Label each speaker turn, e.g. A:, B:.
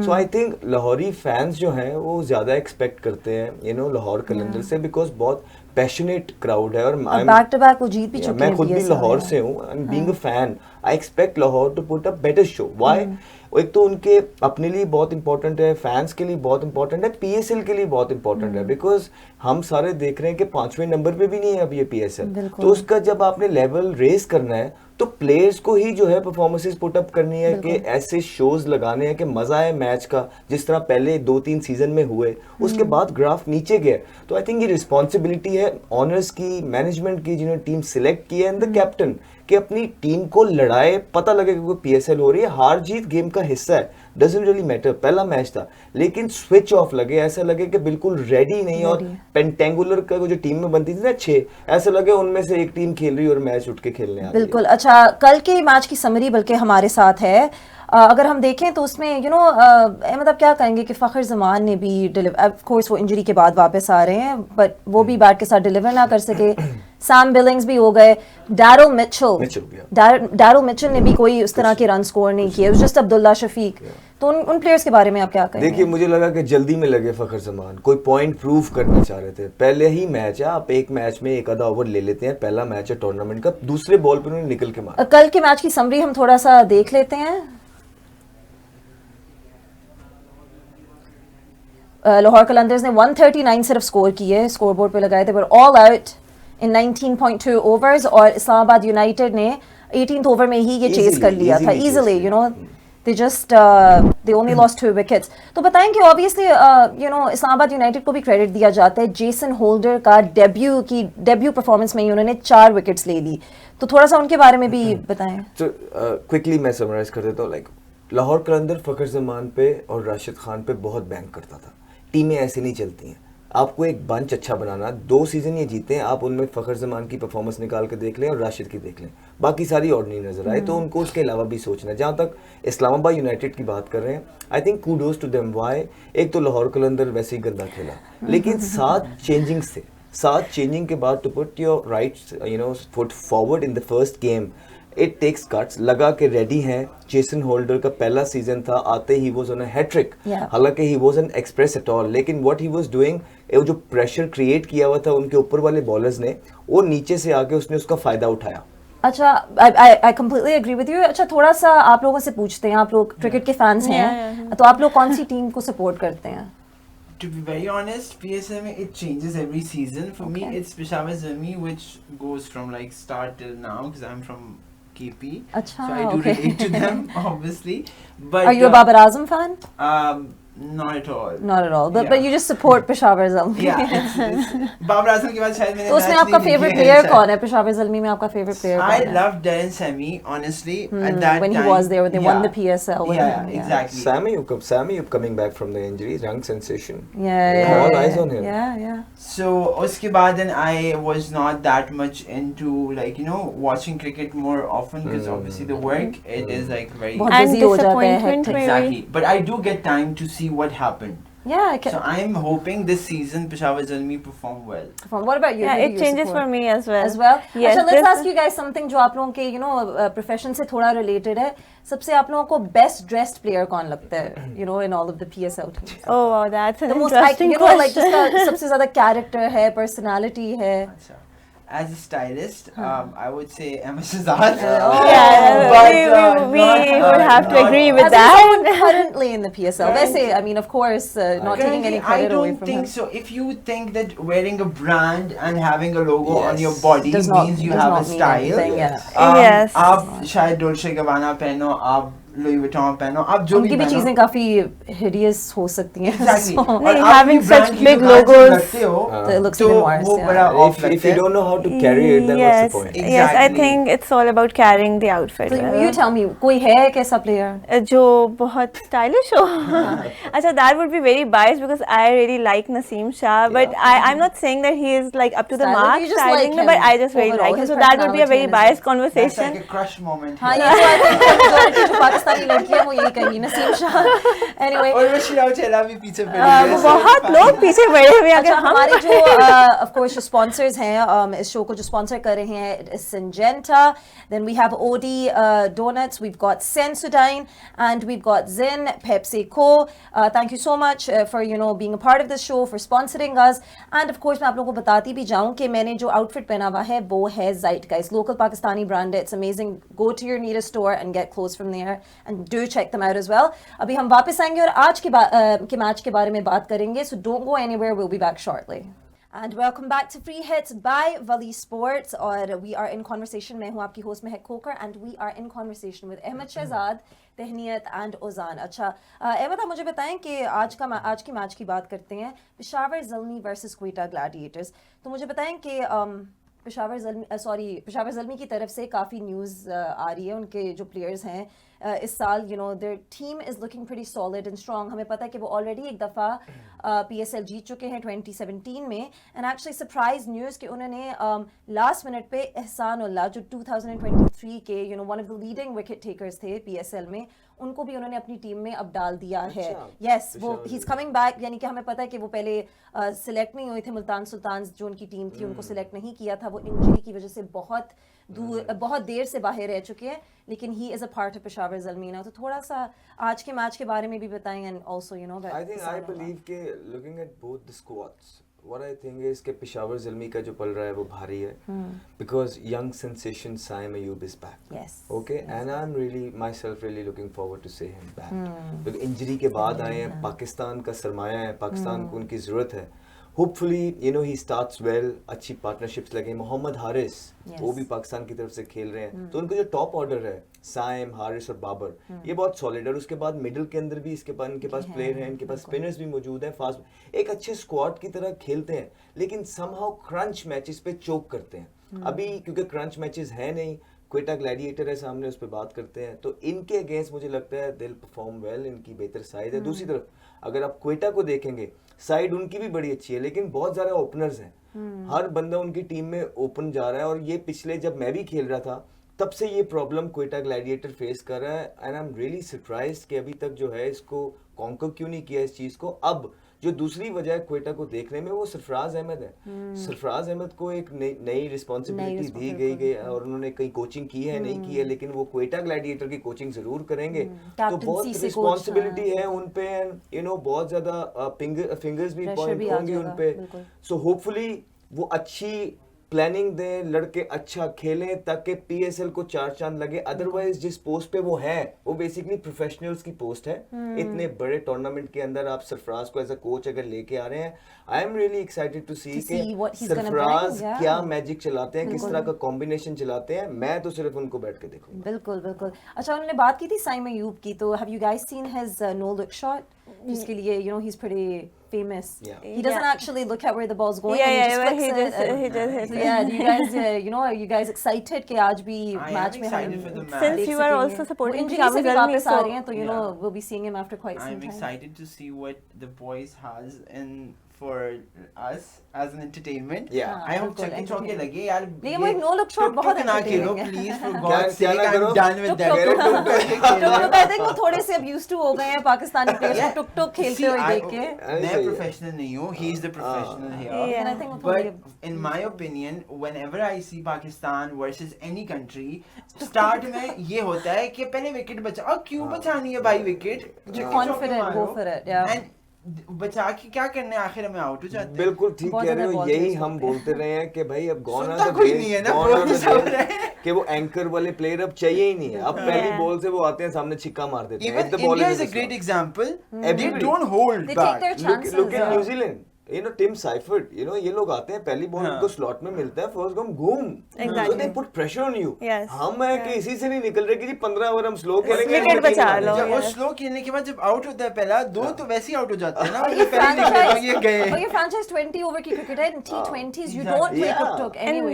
A: So I think Lahori fans जो हैं वो ज़्यादा एक्सपेक्ट करते हैं लाहौर कलंदर से, बिकॉज बहुत पैशनेट क्राउड है और
B: बैक टू बैक वो जीत भी चुके हैं।
A: मैं खुद भी लाहौर से हूँ and being a fan I expect Lahore to put a better show. Why? एक तो उनके अपने लिए बहुत इंपॉर्टेंट है, फैंस के लिए बहुत इंपॉर्टेंट है, पीएसएल के लिए बहुत इंपॉर्टेंट है, बिकॉज हम सारे देख रहे हैं कि 5वें नंबर पे भी नहीं है अब ये पीएसएल। तो उसका जब आपने लेवल रेस करना है तो प्लेयर्स को ही जो है परफॉर्मेंसेस पुट अप करनी है कि ऐसे शोज लगाने हैं कि मजा आए मैच का, जिस तरह पहले 2-3 सीजन में हुए। उसके बाद ग्राफ नीचे गया। तो आई थिंक ये रिस्पॉन्सिबिलिटी है ऑनर्स की, मैनेजमेंट की, जिन्होंने टीम सिलेक्ट की है, एंड द कैप्टन, कि अपनी टीम को लड़ाए। पता लगे कि कोई पीएसएल हो रही है, हार जीत गेम का हिस्सा है, डजंट रियली मैटर। पहला मैच था लेकिन स्विच ऑफ लगे, ऐसा लगे कि बिल्कुल रेडी नहीं, और पेंटेंगुलर का जो टीम में बनती थी ना 6, ऐसा लगे उनमें से एक टीम खेल रही और मैच उठ के खेलने आ रही है।
B: बिल्कुल। अच्छा, कल के मैच की समरी बल्कि हमारे साथ है। अगर हम देखें तो उसमें मतलब क्या कहेंगे कि फ़खर ज़मान ने भी ऑफ कोर्स वो इंजरी के बाद वापस आ रहे हैं, बट वो भी बैट के साथ डिलीवर ना कर सके। सैम बिलिंग्स भी हो गए, डैरिल मिचेल ने भी कोई उस तरह के रन स्कोर नहीं किए, जस्ट अब्दुल्ला शफीक। तो उन प्लेयर्स के बारे में आप क्या कहेंगे?
A: देखिए, मुझे लगा कि जल्दी में लगे फ़खर ज़मान, कोई पॉइंट प्रूव करना चाह रहे थे। पहले ही मैच है, आप एक मैच में एक आधा ओवर ले लेते हैं, पहला मैच है टूर्नामेंट का, दूसरे बॉल पर उन्होंने निकल के मारा।
B: कल के मैच की समरी हम थोड़ा सा देख लेते हैं। लाहौर कलंदर्स ने 139 सिर्फ स्कोर किए, स्कोर बोर्ड पे लगाए थे, पर ऑल आउट इन 19.2 ओवर्स, और इस्लामाबाद यूनाइटेड ने 18th ओवर में ही ये चेस कर लिया था easily. they only lost 2 wickets। तो बताएं कि ऑब्वियसली इस्लामाबाद यूनाइटेड को भी क्रेडिट दिया जाता है। जेसन होल्डर का डेब्यू परफॉर्मेंस में ही उन्होंने 4 विकेट्स ले ली, तो थोड़ा सा उनके बारे में भी बताएं।
A: तो क्विकली मैं समराइज कर देता हूँ। लाइक लाहौर कलंदर फ़खर ज़मान पे और राशिद खान पे बहुत बैंक करता था। टीमें ऐसे नहीं चलती हैं। आपको एक बंच अच्छा बनाना, 2 सीजन ये जीते हैं, आप उनमें फ़खर ज़मान की परफॉर्मेंस निकाल के देख लें और राशिद की देख लें, बाकी सारी और नहीं नजर आए, तो उनको उसके अलावा भी सोचना है। जहाँ तक इस्लामाबाद यूनाइटेड की बात कर रहे हैं, I think kudos to them. Why? एक तो लाहौर कलंदर वैसे ही गंदा खेला, लेकिन 7 चेंजिंग्स थे, 7 चेंजिंग के बाद to put your right foot forward in the first game, it takes cuts. लगा के रेडी हैं। जेसन होल्डर का पहला सीजन था, आते ही वाज ऑन अ हैट्रिक, हालांकि he wasn't express at all, लेकिन व्हाट ही वाज डूइंग, वो जो प्रेशर क्रिएट किया हुआ था उनके ऊपर वाले बॉलर्स ने, वो नीचे से आके उसने उसका फायदा उठाया।
B: अच्छा, I completely agree with you. अच्छा, थोड़ा सा आप लोगों से पूछते हैं, आप लोग क्रिकेट के फैंस हैं, तो आप लोग कौन सी टीम को सपोर्ट करते हैं?
C: To be very honest, PSL it changes every season. For me, it's Peshawar Zalmi, which goes from like start till now, because I'm from KP.
B: Achha,
C: so I do relate to them, obviously. But
B: are you a Babar Azam fan?
C: Not at all.
B: Not at all. But you just support Peshawar Zalmi.
C: Yeah. Babar Azam के बाद शायद मैंने
B: तो उसमें आपका favourite player कौन है? Peshawar Zalmi में आपका फेवरेट प्लेयर कौन है?
C: I love Darren Sammy, honestly. At that
B: when
C: time,
B: he was there, when they won the PSL.
C: Exactly.
A: Sammy coming back from the injuries, young sensation.
B: Yeah.
A: All eyes on him.
B: Yeah.
C: So उसके बाद then I was not that much into like watching cricket more often, because obviously the work it is like very
B: बहुत busy हो जाता है,
C: exactly. But I do get time to see what happened.
B: Yeah,
C: so I'm hoping this season Peshawar Zalmi perform well.
B: What about you?
D: Yeah, it changes for me as well.
B: Yes. अच्छा, let's ask you guys something जो आप लोगों के profession से थोड़ा related है। सबसे आप लोगों को best dressed player कौन लगता है? In all of the PSL teams.
D: Oh wow, that's an
B: the
D: interesting
B: most,
D: question.
B: like जिसका सबसे ज़्यादा character है, personality है।
C: अच्छा. As a stylist, I would say Emma Shahzad.
D: We would have to agree with that.
B: Currently in the PSL, they say, I mean, of course, not taking any credit away from him.
C: I don't think so. If you think that wearing a brand and having a logo on your body means you have a style,
D: yes.
C: आप शायद Dolce Gabbana पहनो, आप Louis Vuitton पहनो, आप जो भी
B: उनकी भी चीजें काफी hideous हो सकती हैं।
C: Exactly.
D: Having such big logos,
B: it looks even worse.
A: If you don't know how to carry it, then what's the point?
C: Exactly.
D: Yes, I think it's all about carrying the outfit.
B: So you tell me, कोई है कैसा player?
D: जो बहुत stylish हो? अच्छा, that would be very biased because I really like Naseem Shah, but I'm not saying that he is like up to the mark styling, but I just really like him. So that would be a very biased conversation.
C: That's like a crush moment.
B: हाँ, ये तो I think Pakistani लड़की है वो यही कहेंगी Naseem Shah anyway
C: और वो शिराव चेला भी पीछे पड़े हुए हैं,
D: वो बहुत लोग पीछे पड़े हुए हैं।
B: अच्छा
D: अगर हम
B: हमारे जो ऑफ कोर्स जो स्पॉन्सर्स हैं इस शो को जो स्पॉन्सर कर रहे हैं Syngenta, then we have OD donuts, we have got Sensodyne and we have got gin, PepsiCo. Thank you so much for you know being a part of this show, for sponsoring us. And of course मैं आप लोगों को बताती भी जाऊं कि मैंने जो आउटफिट पहना हुआ है वो है ज़ाइटगाइस्ट, लोकल पाकिस्तानी ब्रांड है, it's amazing, go to your nearest store and get clothes from there and do check them out as well. अभी हम वापस आएंगे और आज के मैच के बारे में बात करेंगे, so don't go anywhere, we'll be back shortly. And welcome back to Free Hits by Wali Sports, और we are in conversation, मैं हूँ आपकी host Mahak Khokhar, and we are in conversation with Ahmad Shahzad, तहनीत and ओजान। अच्छा अहमद, आप मुझे बताएं कि आज की मैच की बात करते हैं, पेशावर ज़ल्मी वर्सेस क्वेटा ग्लैडिएटर्स। तो मुझे बताएं कि पेशावर ज़ल्मी की तरफ से काफ़ी न्यूज़ आ रही है, उनके जो प्लेयर्स हैं इस साल you know their team is looking pretty solid and strong. हमें पता है कि वो ऑलरेडी एक दफ़ा PSL जीत चुके हैं 2017 में, एंड एक्चुअली सरप्राइज न्यूज़ कि उन्होंने लास्ट मिनट पे एहसान उल्लाह जो 2023 के you know one of the leading wicket takers थे PSL में, उनको भी उन्होंने अपनी टीम में अब डाल दिया है। यस वो ही इज़ कमिंग बैक, यानी कि हमें पता है कि वो पहले सिलेक्ट नहीं हुए थे, मुल्तान सुल्तान जो उनकी टीम थी उनको सिलेक्ट नहीं किया था, वो इंजरी की वजह से बहुत देर से बाहर रह चुके हैं, लेकिन he is a part of Peshawar Zalmi now. तो थोड़ा सा आज के मैच के बारे में भी बताएं, and also you know
A: I believe के looking at both the squads, what I think is कि पेशावर ज़ल्मी का जो पल रहा है वो भारी है, because young sensation Saim Ayoub is back.
B: Yes.
A: Okay, and I'm really looking forward to see him back. क्योंकि इंजरी के बाद आए हैं, पाकिस्तान का सरमाया है, पाकिस्तान को उनकी ज़रूरत है। Hopefully you know he starts well, अच्छी पार्टनरशिप्स लगे। मोहम्मद हारिस वो भी पाकिस्तान की तरफ से खेल रहे हैं, तो उनका जो टॉप ऑर्डर है साइम, हारिस और बाबर, ये बहुत सॉलिड है। और उसके बाद मिडिल के अंदर भी इनके पास प्लेयर हैं, इनके पास स्पिनर्स भी मौजूद हैं, फास्ट, एक अच्छे स्क्वाड की तरह खेलते हैं, लेकिन समहाउ क्रंच मैचेस पे चोक करते हैं। अभी क्योंकि क्रंच मैचेस है नहीं, क्वेटा ग्लैडिएटर है सामने, उस पर बात करते हैं, तो इनके अगेंस्ट मुझे लगता है दिल परफॉर्म वेल, इनकी बेहतर साइड है। दूसरी तरफ अगर आप क्वेटा को देखेंगे, साइड उनकी भी बड़ी अच्छी है, लेकिन बहुत ज़्यादा ओपनर्स हैं, हर बंदा उनकी टीम में ओपन जा रहा है, और ये पिछले जब मैं भी खेल रहा था तब से ये प्रॉब्लम क्वेटा ग्लैडिएटर फेस कर रहा है, and I am really surprised कि अभी तक जो है इसको कॉन्कर क्यों नहीं किया इस चीज़ को। अब जो दूसरी वजह है क्वेटा को देखने में, वो सरफराज अहमद है। सरफराज अहमद को एक नई रिस्पॉन्सिबिलिटी दी गई है, और उन्होंने कहीं कोचिंग की है नहीं की है, लेकिन वो क्वेटा ग्लैडिएटर की कोचिंग जरूर करेंगे, तो बहुत रिस्पॉन्सिबिलिटी है उन पे, एंड यू नो बहुत ज्यादा फिंगर्स भी पॉइंट होंगे उन पे। सो होपफुली वो अच्छी प्लानिंग दें, लड़के अच्छा खेलें ताकि PSL को चार चांद लगे। अदरवाइज जिस पोस्ट पे वो है वो बेसिकली प्रोफेशनल्स की पोस्ट है। इतने बड़े टूर्नामेंट के अंदर आप सरफराज को एज अ कोच अगर लेके आ रहे हैं, I am really excited to see कि सरफराज क्या मैजिक चलाते हैं, किस तरह का कॉम्बिनेशन चलाते हैं। मैं तो सिर्फ उनको बैठ के देखूंगा।
B: बिल्कुल बिल्कुल। अच्छा, उन्होंने बात की थी साइम अयूब की, तो have you guys seen his no look shot, जिसके लिए you know he is pretty famous. He doesn't actually look at where the ball's going.
D: He
B: just
D: just hits it.
B: Yeah, you guys, are you guys excited कि आज भी match में हम
D: since you are also supporting
B: injury से भी वापस आ रहे हैं, तो you know we'll be seeing him after quite some time.
C: I'm excited to see what the boys has and for us as an entertainment.
A: Yeah.
C: I hope चक्के चौके लगे यार।
B: लेकिन वो एक no look shot बहुत entertaining है।
C: Please for God's sake, I'm done with that.
B: Took I think वो थोड़े से अब used to हो गए हैं पाकिस्तानी players को टुक टुक खेलते हुए देख के।
C: मैं प्रोफेशनल नहीं हूँ, he is the professional here. But in my opinion, whenever I see Pakistan versus any country, start में ये होता है कि पहले विकेट बचा, और क्यों बचानी है भाई wicket?
B: Confident, go for it, yeah.
C: बचा के क्या करने, आखिर में आउट हो जाते हैं।
A: बिल्कुल ठीक कह रहे हो, यही हम बोलते रहे हैं कि भाई अब
C: सुनता कोई नहीं है ना,
A: कि वो एंकर वाले प्लेयर अब चाहिए ही नहीं है। अब पहली बॉल से वो आते हैं सामने, छिक्का मार देते हैं।
C: Even India is a great example. They don't hold
B: They
C: back.
B: take their chances.
A: Look at New Zealand. You know Tim Seifert, you know ये लोग आते हैं, पहली बॉल उनको स्लॉट में मिलता है, फर्स्ट गम घूम, so they put pressure on you. हम है कि इसी से नहीं निकल रहे कि जी 15 ओवर हम स्लो खेलेंगे,
D: विकेट बचा लो।
C: और स्लो खेलने के बाद जब आउट होता है पहला दो, तो वैसे ही आउट हो जाते हैं ना,
B: और
C: ये पहले ये गए।
B: ये franchise 20 ओवर की क्रिकेट है, T20s you don't play tuk-tuk anyway.